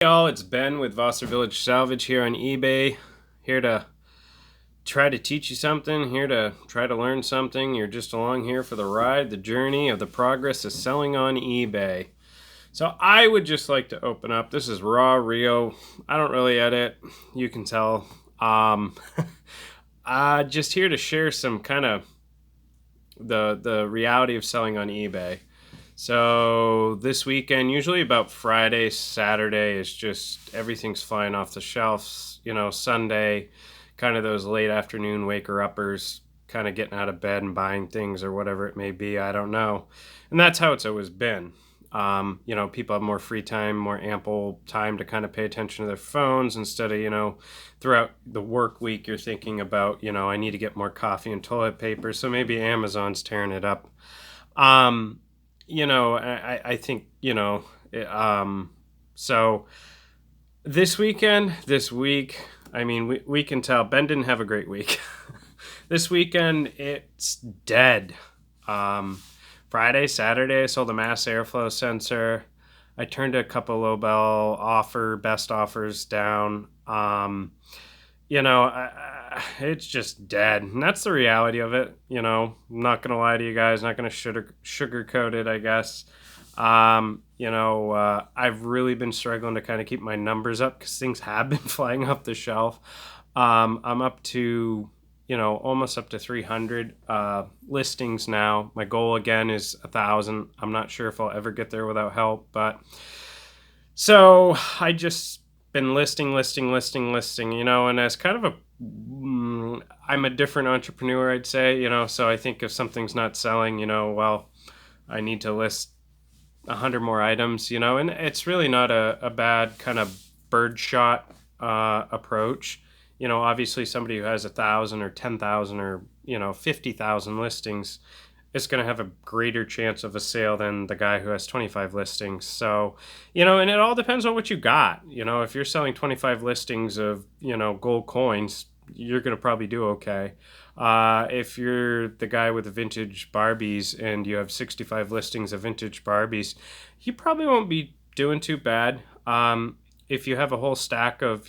Hey y'all, it's Ben with Vossar Village Salvage here on eBay. Here to try to teach you something, here to try to learn something. You're just along here for the ride, the journey of the progress of selling on eBay. So I would just like to open up. This is raw, real. I don't really edit. You can tell. Um, just here to share some kind of the reality of selling on eBay. So this weekend, usually about Friday, Saturday, is just everything's flying off the shelves. Sunday, kind of those late afternoon waker-uppers, kind of getting out of bed and buying things or whatever it may be. I don't know. And that's how it's always been. People have more free time, more ample time to kind of pay attention to their phones instead of, throughout the work week, you're thinking about, I need to get more coffee and toilet paper. So maybe Amazon's tearing it up. I think, so this week, we can tell Ben didn't have a great week. This weekend, it's dead. Friday, Saturday, I sold a mass airflow sensor. I turned a couple low bell best offers down. It's just dead. And that's the reality of it. I'm not going to lie to you guys, not going to sugarcoat it, I guess. I've really been struggling to kind of keep my numbers up because things have been flying off the shelf. I'm up to, almost up to 300 listings now. My goal again is 1,000. I'm not sure if I'll ever get there without help, but so I just been listing, and as kind of I'm a different entrepreneur, I'd say, so I think if something's not selling, I need to list 100 more items, and it's really not a bad kind of birdshot approach. Obviously somebody who has 1,000 or 10,000 or, 50,000 listings is going to have a greater chance of a sale than the guy who has 25 listings. So, and it all depends on what you got. If you're selling 25 listings of, gold coins, you're going to probably do okay. If you're the guy with the vintage Barbies and you have 65 listings of vintage Barbies, you probably won't be doing too bad. If you have a whole stack of,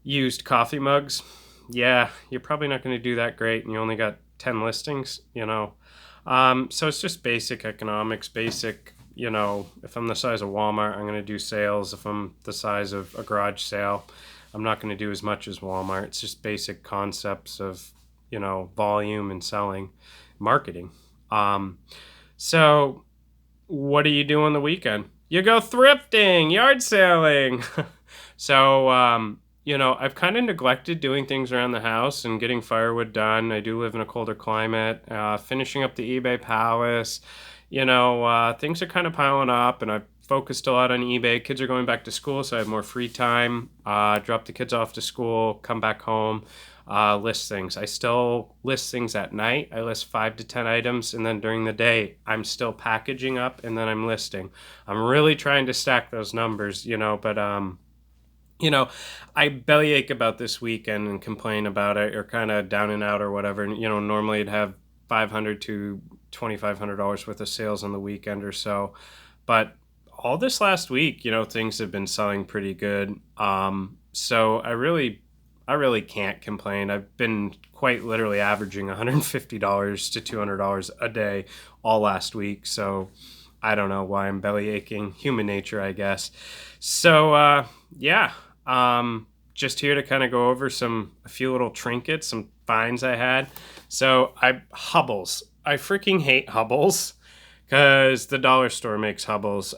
used coffee mugs, yeah, you're probably not going to do that great, and you only got 10 listings, So it's just basic economics, if I'm the size of Walmart, I'm going to do sales. If I'm the size of a garage sale, I'm not going to do as much as Walmart. It's just basic concepts of, volume and selling, marketing. So what do you do on the weekend? You go thrifting, yard selling. So, I've kind of neglected doing things around the house and getting firewood done. I do live in a colder climate. Finishing up the eBay palace. Things are kind of piling up, and I've focused a lot on eBay. Kids are going back to school, so I have more free time. Drop the kids off to school, come back home, list things. I still list things at night. I list 5 to 10 items, and then during the day, I'm still packaging up, and then I'm listing. I'm really trying to stack those numbers, but I bellyache about this weekend and complain about it, or kind of down and out or whatever. And, normally I'd have $500 to $2,500 worth of sales on the weekend or so. But all this last week, things have been selling pretty good. So I really can't complain. I've been quite literally averaging $150 to $200 a day all last week. So I don't know why I'm belly aching. Human nature, I guess. So, just here to kind of go over a few little trinkets, some finds I had. So Hubbles. I freaking hate Hubbles because the dollar store makes Hubbles.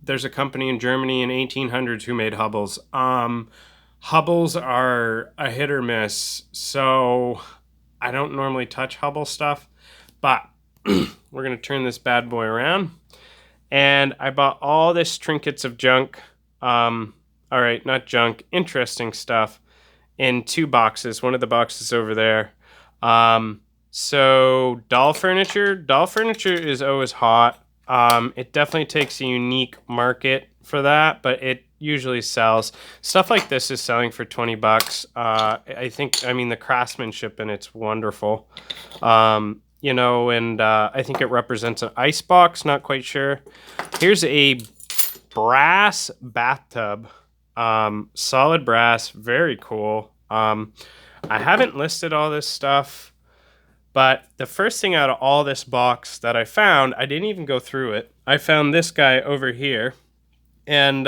There's a company in Germany in 1800s who made Hubbles. Hubbles are a hit or miss. So I don't normally touch Hubble stuff, but we're going to turn this bad boy around. And I bought all this trinkets of junk. All right, not junk, interesting stuff in 2 boxes. One of the boxes over there. So doll furniture is always hot. It definitely takes a unique market for that, but it usually sells. Stuff like this is selling for $20. The craftsmanship in it's wonderful. And I think it represents an ice box, not quite sure. Here's a brass bathtub. Solid brass, very cool. I haven't listed all this stuff, but the first thing out of all this box that I found, I didn't even go through it. I found this guy over here, and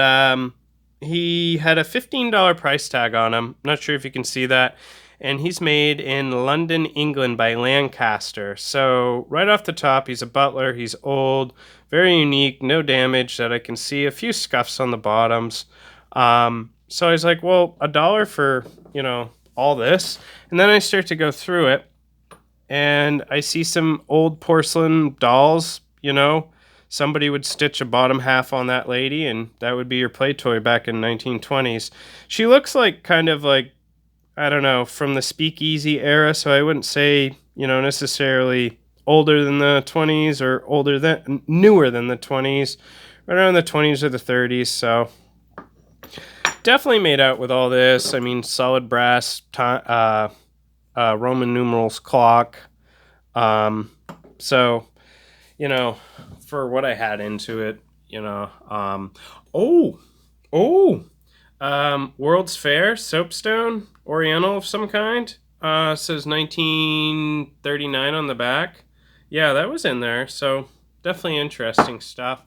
he had a $15 price tag on him. Not sure if you can see that. And he's made in London, England by Lancaster. So right off the top, he's a butler. He's old, very unique, no damage that I can see. A few scuffs on the bottoms. So I was like, well, $1 for, all this. And then I start to go through it, and I see some old porcelain dolls, Somebody would stitch a bottom half on that lady, and that would be your play toy back in 1920s. She looks like kind of like, I don't know, from the speakeasy era, so I wouldn't say, necessarily older than the 20s or newer than the 20s, right around the 20s or the 30s, so definitely made out with all this. I mean, solid brass, Roman numerals clock. So, for what I had into it, World's Fair, soapstone, Oriental of some kind. Says 1939 on the back. Yeah, that was in there. So definitely interesting stuff.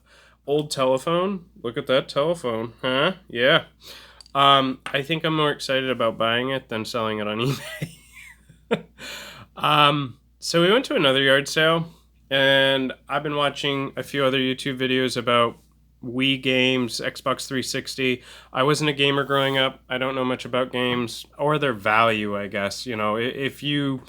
Old telephone. Look at that telephone, huh? Yeah. I think I'm more excited about buying it than selling it on eBay. So we went to another yard sale, and I've been watching a few other YouTube videos about Wii games, Xbox 360. I wasn't a gamer growing up. I don't know much about games or their value, I guess. If you,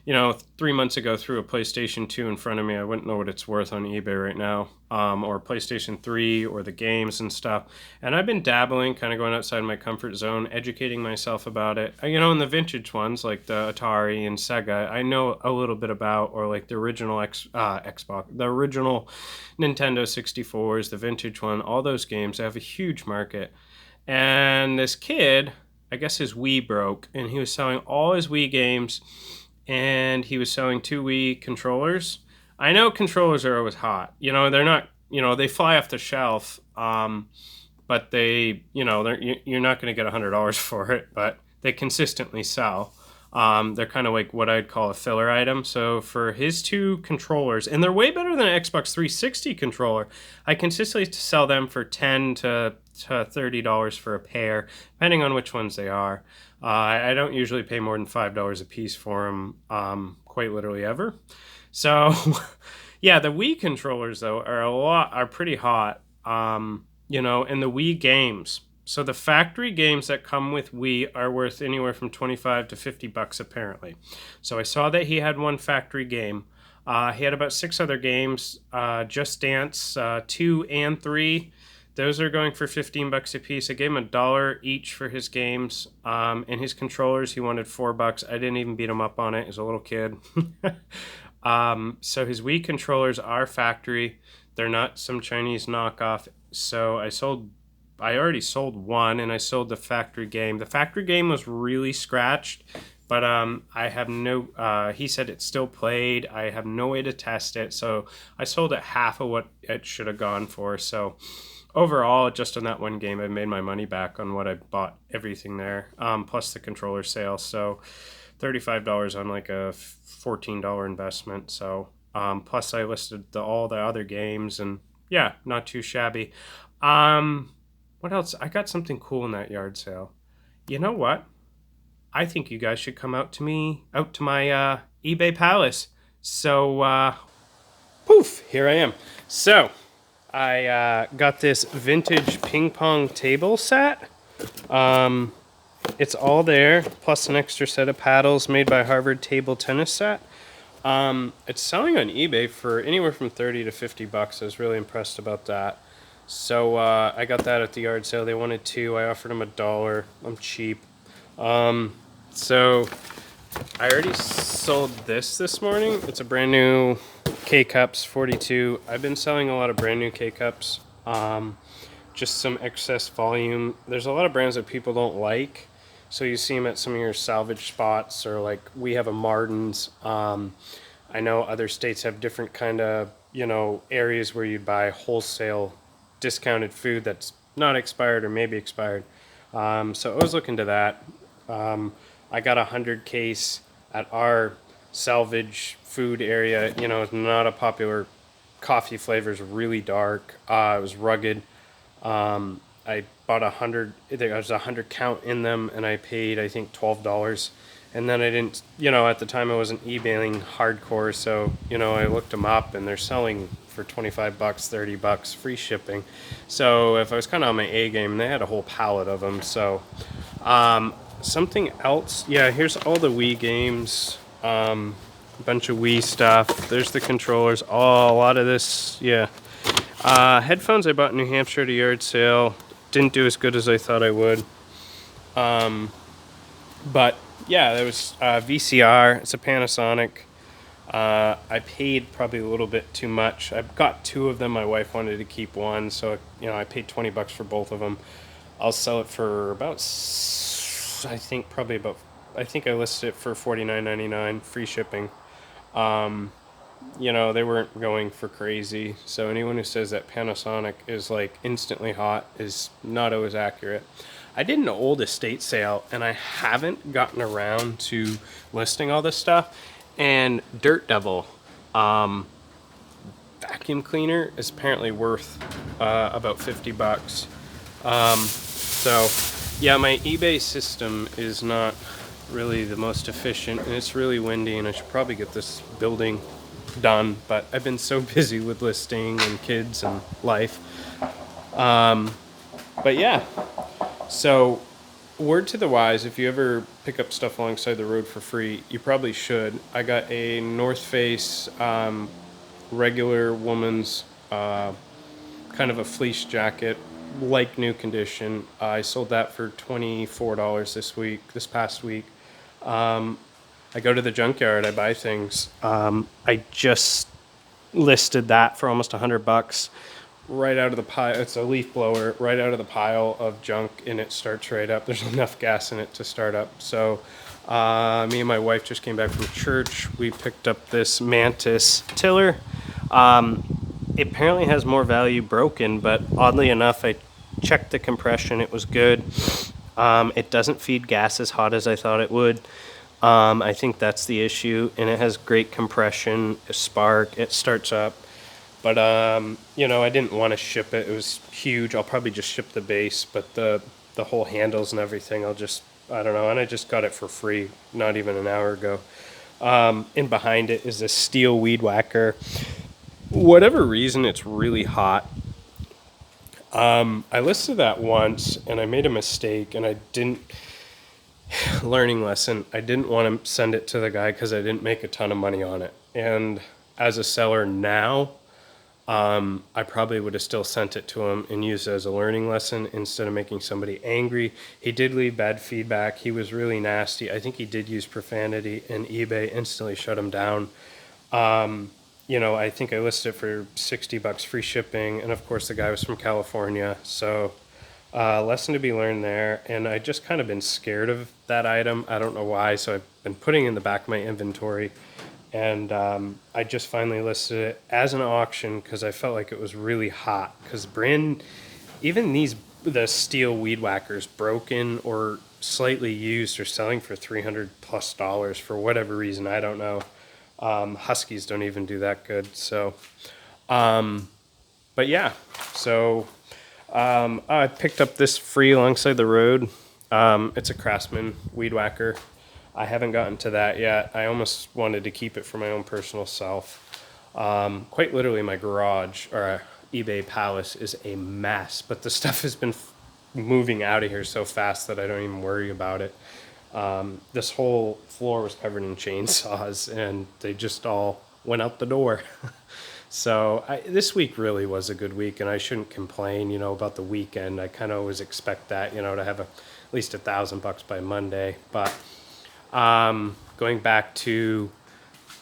3 months ago threw a PlayStation 2 in front of me, I wouldn't know what it's worth on eBay right now, or PlayStation 3 or the games and stuff. And I've been dabbling, kind of going outside my comfort zone, educating myself about it. In the vintage ones like the Atari and Sega, I know a little bit about, or like the original Xbox, the original Nintendo 64s, the vintage one, all those games, they have a huge market. And this kid, I guess his Wii broke, and he was selling all his Wii games, and he was selling 2 Wii controllers. I know controllers are always hot. They're not, they fly off the shelf, but you're not going to get $100 for it, but they consistently sell. They're kind of like what I'd call a filler item. So for his 2 controllers, and they're way better than an Xbox 360 controller, I consistently sell them for $10 to $30 for a pair, depending on which ones they are. I don't usually pay more than $5 a piece for them, quite literally ever. So, yeah, the Wii controllers though are pretty hot. And the Wii games. So the factory games that come with Wii are worth anywhere from $25 to $50 apparently. So I saw that he had one factory game. He had about 6 other games, Just Dance 2 and 3. Those are going for $15 a piece. I gave him $1 each for his games. And his controllers, he wanted $4. I didn't even beat him up on it. He's a little kid. So his Wii controllers are factory. They're not some Chinese knockoff. So I already sold one, and I sold the factory game. The factory game was really scratched, but I have no. He said it still played. I have no way to test it, so I sold it half of what it should have gone for. So overall, just on that one game, I made my money back on what I bought everything there, plus the controller sale. So $35 on like a $14 investment. So plus I listed all the other games, and yeah, not too shabby. What else? I got something cool in that yard sale. You know what? I think you guys should come out to my eBay palace. So, poof, here I am. So, I got this vintage ping pong table set. It's all there, plus an extra set of paddles made by Harvard Table Tennis Set. It's selling on eBay for anywhere from $30 to $50. I was really impressed about that. So I got that at the yard sale. They wanted 2. I offered them $1. I'm cheap. So I already sold this morning. It's a brand new K-Cups 42. I've been selling a lot of brand new K-Cups. Just some excess volume. There's a lot of brands that people don't like. So you see them at some of your salvage spots, or like we have a Martin's. I know other states have different kind of, areas where you'd buy wholesale discounted food that's not expired or maybe expired. So I was looking to that. I got 100 case at our salvage food area. You know, it's not a popular coffee flavor. It's really dark. It was rugged. I bought 100. There was 100 count in them, and I paid I think $12. And then I didn't, you know, at the time I wasn't eBaying hardcore, so you know I looked them up, and they're selling for $25, $30, free shipping. So if I was kind of on my A game, they had a whole pallet of them. So something else, yeah. Here's all the Wii games. A bunch of Wii stuff. There's the controllers. Oh, a lot of this, yeah. Headphones I bought in New Hampshire at a yard sale. Didn't do as good as I thought I would. But yeah, there was VCR. It's a Panasonic. I paid probably a little bit too much. I got two of them. My wife wanted to keep one, so you know I paid $20 for both of them. I'll sell it for about, I think I listed it for $49.99, free shipping. You know, they weren't going for crazy. So anyone who says that Panasonic is like instantly hot is not always accurate. I did an old estate sale, and I haven't gotten around to listing all this stuff. And Dirt Devil vacuum cleaner is apparently worth about $50. So yeah, my eBay system is not really the most efficient, and it's really windy, and I should probably get this building done, but I've been so busy with listing and kids and life. But yeah, so word to the wise, if you ever pick up stuff alongside the road for free, you probably should. I got a North Face regular woman's kind of a fleece jacket, like new condition. I sold that for $24 this past week. I go to the junkyard, I buy things. I just listed that for almost $100 right out of the pile. It's a leaf blower right out of the pile of junk, and it starts right up. There's enough gas in it to start up. So me and my wife just came back from church. We picked up this Mantis tiller. It apparently has more value broken, but oddly enough, I checked the compression. It was good. It doesn't feed gas as hot as I thought it would. I think that's the issue, and it has great compression, a spark, it starts up. But, you know, I didn't want to ship it. It was huge. I'll probably just ship the base, but the whole handles and everything, I don't know. And I just got it for free not even an hour ago. And behind it is a steel weed whacker. Whatever reason, it's really hot. I listed that once, and I made a mistake, and I didn't... learning lesson, I didn't want to send it to the guy because I didn't make a ton of money on it. And as a seller now, I probably would have still sent it to him and used it as a learning lesson instead of making somebody angry. He did leave bad feedback. He was really nasty. I think he did use profanity, and eBay instantly shut him down. You know, I think I listed it for $60 free shipping, and of course the guy was from California, so lesson to be learned there. And I just kind of been scared of that item. I don't know why, so I've been putting it in the back of my inventory. And I just finally listed it as an auction because I felt like it was really hot. Because even the steel weed whackers, broken or slightly used, are selling for $300+ for whatever reason. I don't know. Huskies don't even do that good. So, but yeah, so I picked up this free alongside the road. It's a Craftsman weed whacker. I haven't gotten to that yet. I almost wanted to keep it for my own personal self. Quite literally, my garage or eBay palace is a mess, but the stuff has been moving out of here so fast that I don't even worry about it. This whole floor was covered in chainsaws, and they just all went out the door. So this week really was a good week, and I shouldn't complain, you know, about the weekend. I kind of always expect that, you know, to have at least $1,000 by Monday. But going back to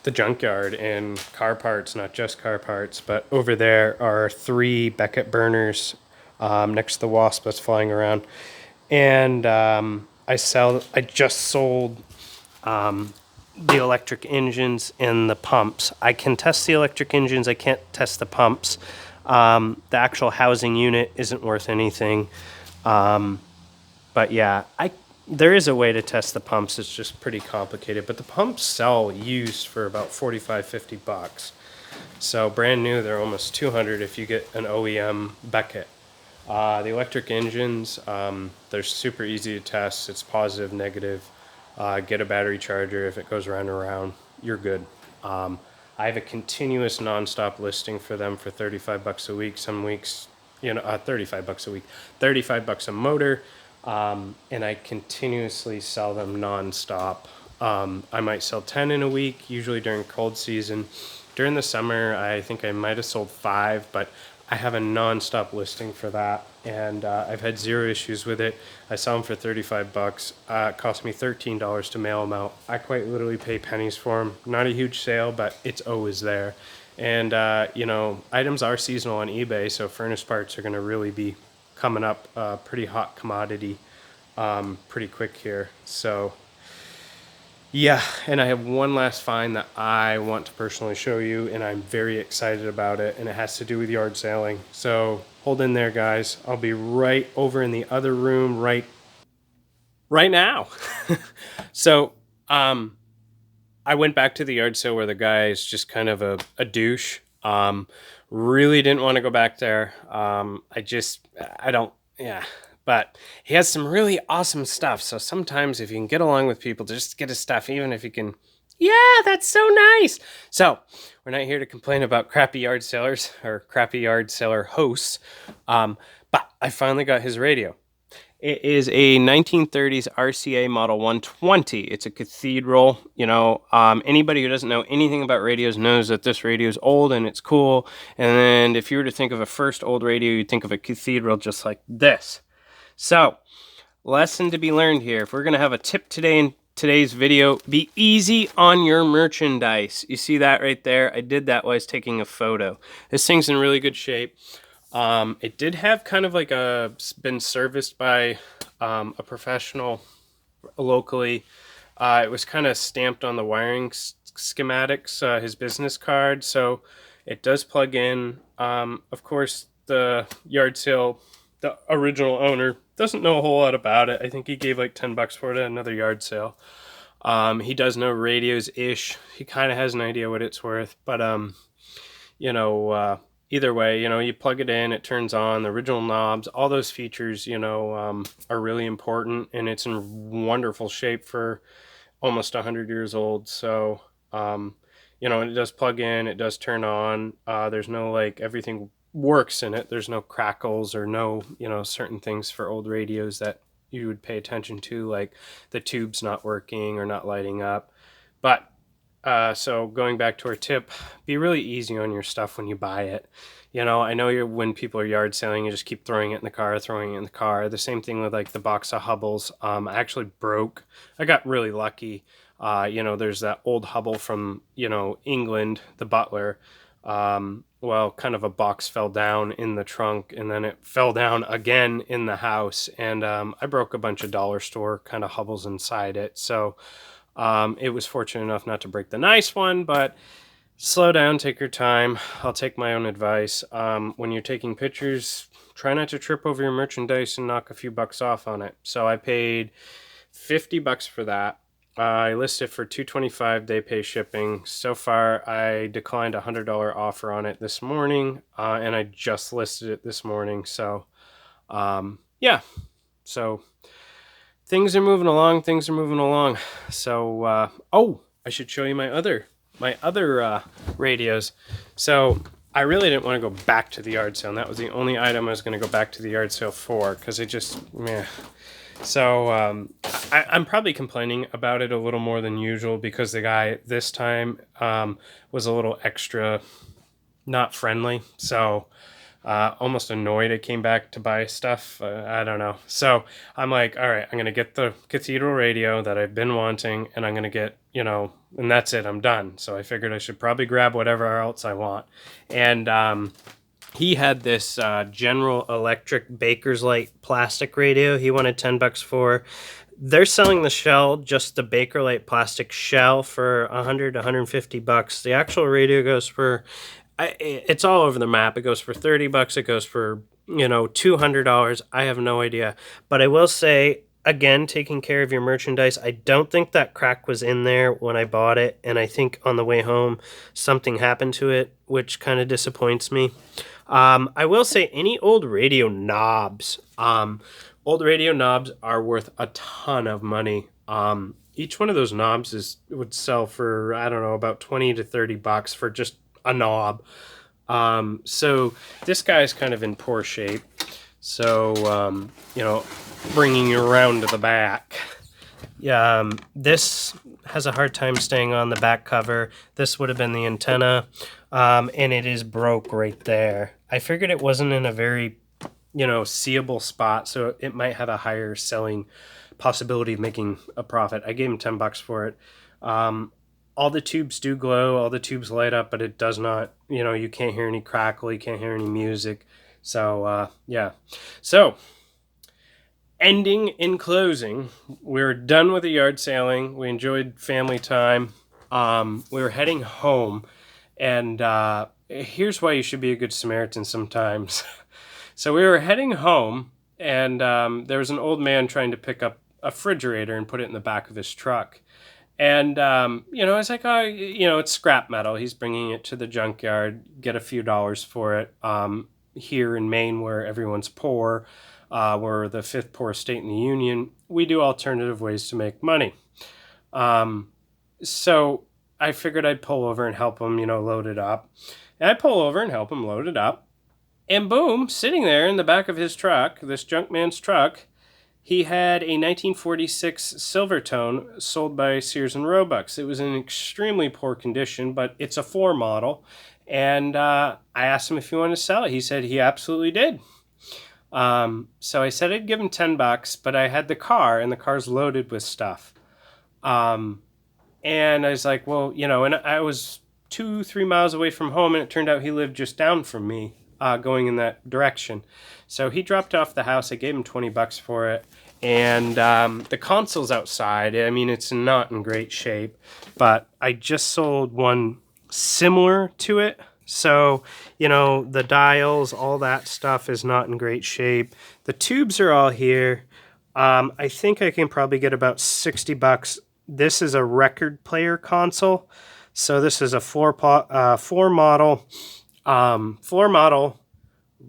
the junkyard and car parts, not just car parts, but over there are 3 Beckett burners next to the wasp that's flying around. And I just sold the electric engines and the pumps. I can test the electric engines. I can't test the pumps. The actual housing unit isn't worth anything. But yeah, there is a way to test the pumps. It's just pretty complicated. But the pumps sell used for about 45, 50 bucks. So brand new, they're almost 200 if you get an OEM Beckett. The electric engines, they're super easy to test. It's positive, negative. Get a battery charger. If it goes round and around, you're good. I have a continuous nonstop listing for them for 35 bucks a week. Some weeks, 35 bucks a week, 35 bucks a motor. And I continuously sell them nonstop. I might sell 10 in a week, usually during cold season. During the summer, I think I might have sold 5, but I have a non-stop listing for that, and I've had zero issues with it. I sell them for 35 bucks. It cost me $13 to mail them out. I quite literally pay pennies for them. Not a huge sale, but it's always there. And items are seasonal on eBay, so furnace parts are going to really be coming up, pretty hot commodity, pretty quick here. So yeah, and I have one last find that I want to personally show you, and I'm very excited about it, and it has to do with yard selling. So hold in there, guys. I'll be right over in the other room right now. So I went back to the yard sale where the guy is just kind of a douche. Really didn't want to go back there. But he has some really awesome stuff. So sometimes if you can get along with people, just get his stuff, even if you can, yeah, that's so nice. So we're not here to complain about crappy yard sellers or crappy yard seller hosts. But I finally got his radio. It is a 1930s RCA Model 120. It's a cathedral. Anybody who doesn't know anything about radios knows that this radio is old and it's cool. And if you were to think of a first old radio, you'd think of a cathedral just like this. So, lesson to be learned here. If we're going to have a tip today in today's video, be easy on your merchandise. You see that right there? I did that while I was taking a photo. This thing's in really good shape. It did have kind of like been serviced by a professional locally. It was kind of stamped on the wiring schematics, his business card. So it does plug in. Of course, the yard sale, the original owner doesn't know a whole lot about it. I think he gave like 10 bucks for it at another yard sale. He does know radios-ish. He kind of has an idea what it's worth. But, either way, you plug it in, it turns on, the original knobs, all those features, are really important. And it's in wonderful shape for almost 100 years old. So, it does plug in, it does turn on. There's no, everything works in it. There's no crackles or no, certain things for old radios that you would pay attention to, like the tubes not working or not lighting up. But so going back to our tip, be really easy on your stuff when you buy it. I know when people are yard selling, you just keep throwing it in the car. The same thing with like the box of Hubbles. I actually broke. I got really lucky. There's that old Hubble from, England, the Butler. Kind of a box fell down in the trunk, and then it fell down again in the house, and I broke a bunch of dollar store kind of Hubbles inside it. So it was fortunate enough not to break the nice one, but slow down, take your time. I'll take my own advice. When you're taking pictures, try not to trip over your merchandise and knock a few bucks off on it. So I paid 50 bucks for that. I listed for $225. They pay shipping. So far, I declined a $100 offer on it this morning, and I just listed it this morning. So, yeah. So things are moving along. So, I should show you my other radios. So I really didn't want to go back to the yard sale, and that was the only item I was going to go back to the yard sale for, because it just, meh. So I'm probably complaining about it a little more than usual because the guy this time was a little extra not friendly. So almost annoyed I came back to buy stuff. I don't know. So I'm like, all right, I'm going to get the cathedral radio that I've been wanting, and I'm going to get, and that's it. I'm done. So I figured I should probably grab whatever else I want. And he had this General Electric Baker's-Light plastic radio he wanted 10 bucks for. They're selling the shell, just the Bakelite plastic shell, for 100 to 150 bucks. The actual radio goes for It's all over the map. It goes for $30. It goes for, $200. I have no idea. But I will say, again, taking care of your merchandise, I don't think that crack was in there when I bought it. And I think on the way home, something happened to it, which kind of disappoints me. I will say any old radio knobs are worth a ton of money. Each one of those knobs would sell for, I don't know, about 20 to $30 for just a knob. So this guy's kind of in poor shape. So, bringing you around to the back. This has a hard time staying on the back cover. This would have been the antenna, and it is broke right there. I figured it wasn't in a very, seeable spot, so it might have a higher selling possibility of making a profit. I gave him $10 for it. All the tubes do glow, all the tubes light up, but it does not, you can't hear any crackle, you can't hear any music. So, yeah. So, ending in closing, we're done with the yard sailing. We enjoyed family time. We were heading home, and here's why you should be a good Samaritan sometimes. So we were heading home, and there was an old man trying to pick up a refrigerator and put it in the back of his truck. And, I was like, oh, it's scrap metal. He's bringing it to the junkyard, get a few dollars for it. Here in Maine, where everyone's poor, we're the fifth poorest state in the union, we do alternative ways to make money. So I figured I'd pull over and help him, load it up. And I pull over and help him load it up. And boom, sitting there in the back of his truck, this junk man's truck, he had a 1946 Silvertone sold by Sears and Roebuck. It was in extremely poor condition, but it's a 4 model. And I asked him if he wanted to sell it. He said he absolutely did. So I said I'd give him $10, but I had the car, and the car's loaded with stuff. And I was like, well, and I was 2-3 miles away from home, and it turned out he lived just down from me, going in that direction. So he dropped off the house. I gave him $20 for it. And the console's outside. I mean, it's not in great shape, but I just sold one similar to it. So, the dials, all that stuff is not in great shape. The tubes are all here. I think I can probably get about $60. This is a record player console. So this is a floor model. Floor model.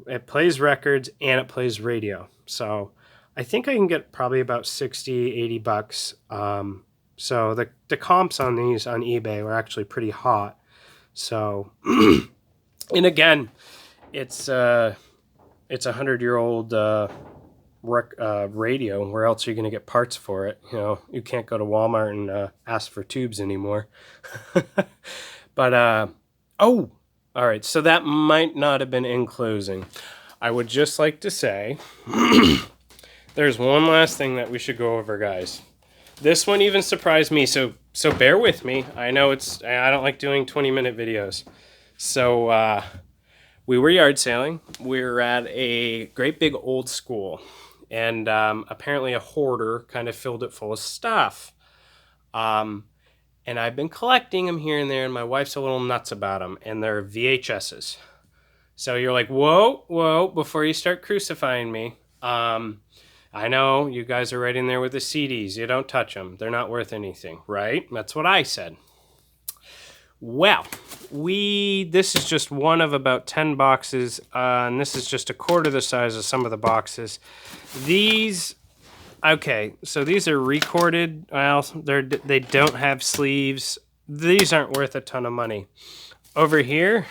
It plays records and it plays radio. So I think I can get probably about $60-$80. So the comps on these on eBay were actually pretty hot. So, and again, it's a 100-year-old radio. Where else are you going to get parts for it? You can't go to Walmart and ask for tubes anymore. But all right. So that might not have been in closing. I would just like to say, there's one last thing that we should go over, guys. This one even surprised me, so bear with me. I know I don't like doing 20-minute videos. So we were yard sailing. We were at a great big old school, and apparently a hoarder kind of filled it full of stuff. And I've been collecting them here and there, and my wife's a little nuts about them, and they're VHSs. So you're like, whoa, before you start crucifying me. I know you guys are right in there with the CDs. You don't touch them. They're not worth anything, right? That's what I said. Well, this is just one of about 10 boxes, and this is just a quarter the size of some of the boxes. Okay, so these are recorded. Well, they don't have sleeves. These aren't worth a ton of money. Over here,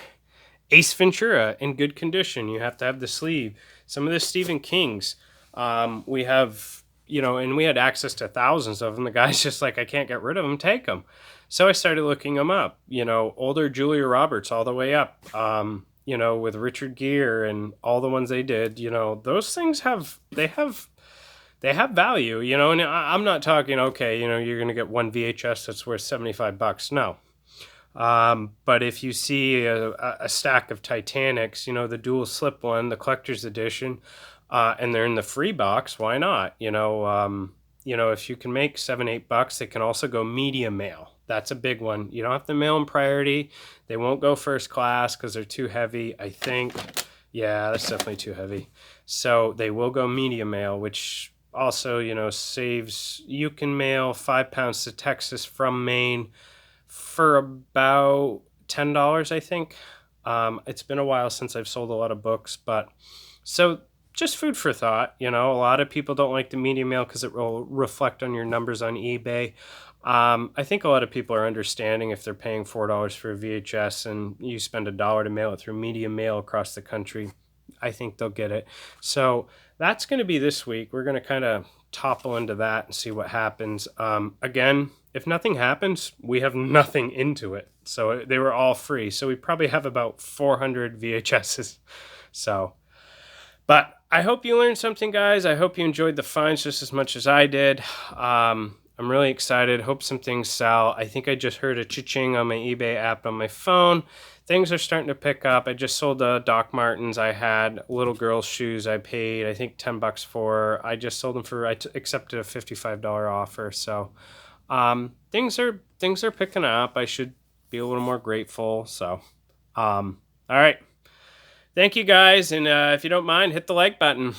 Ace Ventura in good condition. You have to have the sleeve. Some of the Stephen King's. We have, and we had access to thousands of them. The guy's just like, I can't get rid of them, take them. So I started looking them up, older Julia Roberts all the way up, with Richard Gere and all the ones they did, those things have value, and I'm not talking, okay, you're going to get one VHS that's worth $75. No. But if you see a stack of Titanics, the dual slip one, the collector's edition, and they're in the free box, why not? If you can make $7-8, they can also go media mail. That's a big one. You don't have to mail them priority. They won't go first class because they're too heavy, I think. Yeah, that's definitely too heavy. So they will go media mail, which also, saves. You can mail 5 pounds to Texas from Maine for about $10, I think. It's been a while since I've sold a lot of books, but so just food for thought. A lot of people don't like the media mail because it will reflect on your numbers on eBay. I think a lot of people are understanding if they're paying $4 for a VHS and you spend $1 to mail it through media mail across the country. I think they'll get it. So that's going to be this week. We're going to kind of topple into that and see what happens. Again, if nothing happens, we have nothing into it. So they were all free. So we probably have about 400 VHSs. So, but I hope you learned something, guys. I hope you enjoyed the finds just as much as I did. I'm really excited. Hope some things sell. I think I just heard a cha-ching on my eBay app on my phone. Things are starting to pick up. I just sold the Doc Martens I had, little girl's shoes I paid, I think $10 for. I just sold them for, accepted a $55 offer. So things are picking up. I should be a little more grateful. So all right. Thank you guys. And if you don't mind, hit the like button.